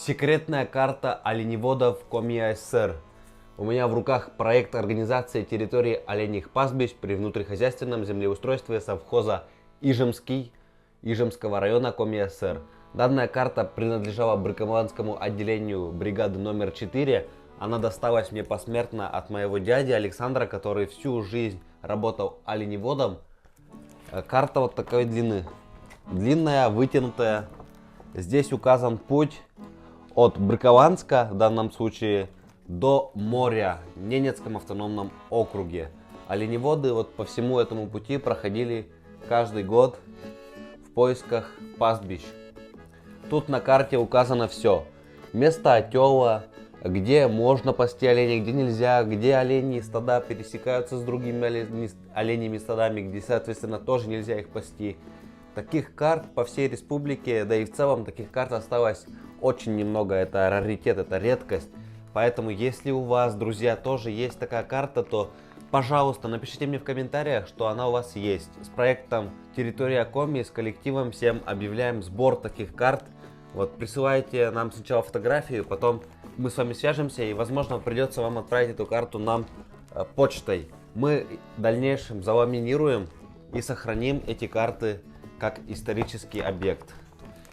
Секретная карта оленеводов Коми СССР. У меня в руках проект организации территории оленьих пастбищ при внутрихозяйственном землеустройстве совхоза Ижемский Ижемского района Коми СССР. Данная карта принадлежала Брыкомланскому отделению бригады номер 4. Она досталась мне посмертно от моего дяди Александра, который всю жизнь работал оленеводом. Карта вот такой длины. Длинная, вытянутая. Здесь указан путь от Брыкомланска, в данном случае, до моря в Ненецком автономном округе. Оленеводы вот по всему этому пути проходили каждый год в поисках пастбищ. Тут на карте указано все. Место отела, где можно пасти оленей, где нельзя, где оленьи стада пересекаются с другими оленьими стадами, где, соответственно, тоже нельзя их пасти. Таких карт по всей республике, да и в целом таких карт осталось очень немного. Это раритет, это редкость. Поэтому, если у вас, друзья, тоже есть такая карта, то, пожалуйста, напишите мне в комментариях, что она у вас есть. С проектом «Территория Коми», с коллективом всем объявляем сбор таких карт. Вот, присылайте нам сначала фотографию, потом мы с вами свяжемся, и, возможно, придется вам отправить эту карту нам почтой. Мы в дальнейшем заламинируем и сохраним эти карты как исторический объект.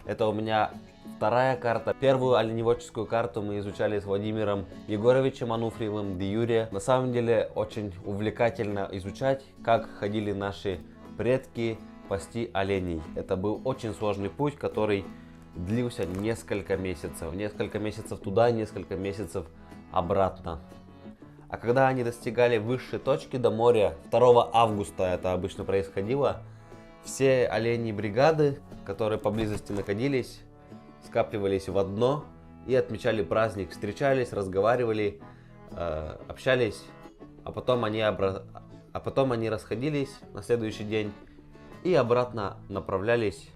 Это у меня вторая карта. Первую оленеводческую карту мы изучали с Владимиром Егоровичем Ануфриевым де юре. На самом деле очень увлекательно изучать, как ходили наши предки пасти оленей. Это был очень сложный путь, который длился несколько месяцев. Несколько месяцев туда, несколько месяцев обратно. А когда они достигали высшей точки до моря, 2 августа это обычно происходило, все оленьи бригады, которые поблизости находились, скапливались в одно и отмечали праздник, встречались, разговаривали, общались, а потом они расходились на следующий день и обратно направлялись.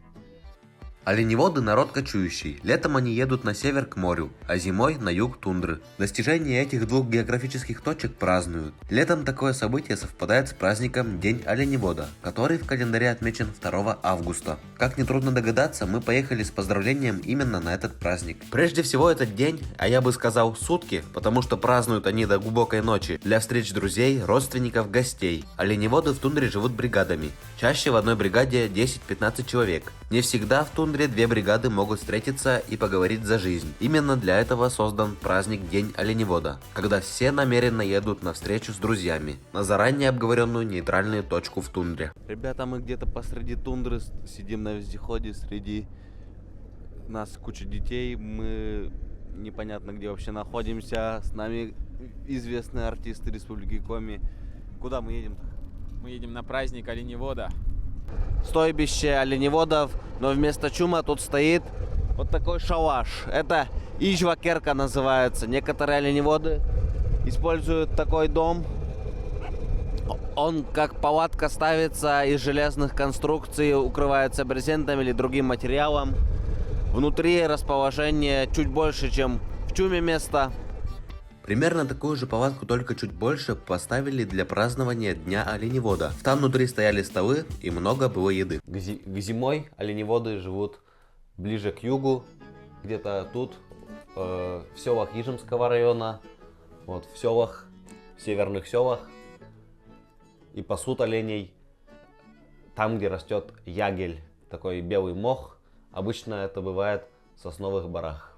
Оленеводы – народ кочующий. Летом они едут на север к морю, а зимой на юг тундры. Достижение этих двух географических точек празднуют. Летом такое событие совпадает с праздником День оленевода, который в календаре отмечен 2 августа. Как нетрудно догадаться, мы поехали с поздравлением именно на этот праздник. Прежде всего этот день, а я бы сказал сутки, потому что празднуют они до глубокой ночи, для встреч друзей, родственников, гостей. Оленеводы в тундре живут бригадами. Чаще в одной бригаде 10-15 человек. Не всегда в тундре 2 бригады могут встретиться и поговорить за жизнь. Именно для этого создан праздник День оленевода, когда все намеренно едут на встречу с друзьями, на заранее обговоренную нейтральную точку в тундре. Ребята, мы где-то посреди тундры сидим на вездеходе, среди нас куча детей, мы непонятно где вообще находимся, с нами известные артисты Республики Коми. Куда мы едем-то? Мы едем на праздник оленевода. Стойбище оленеводов, но вместо чума тут стоит вот такой шалаш. Это ижва-керка называется. Некоторые оленеводы используют такой дом. Он как палатка ставится из железных конструкций, укрывается брезентом или другим материалом. Внутри расположение чуть больше, чем в чуме места. Примерно такую же палатку, только чуть больше, поставили для празднования Дня оленевода. Там внутри стояли столы и много было еды. К зимой оленеводы живут ближе к югу, где-то тут, в селах Ижемского района, вот в селах, в северных селах, и пасут оленей там, где растет ягель, такой белый мох. Обычно это бывает в сосновых борах.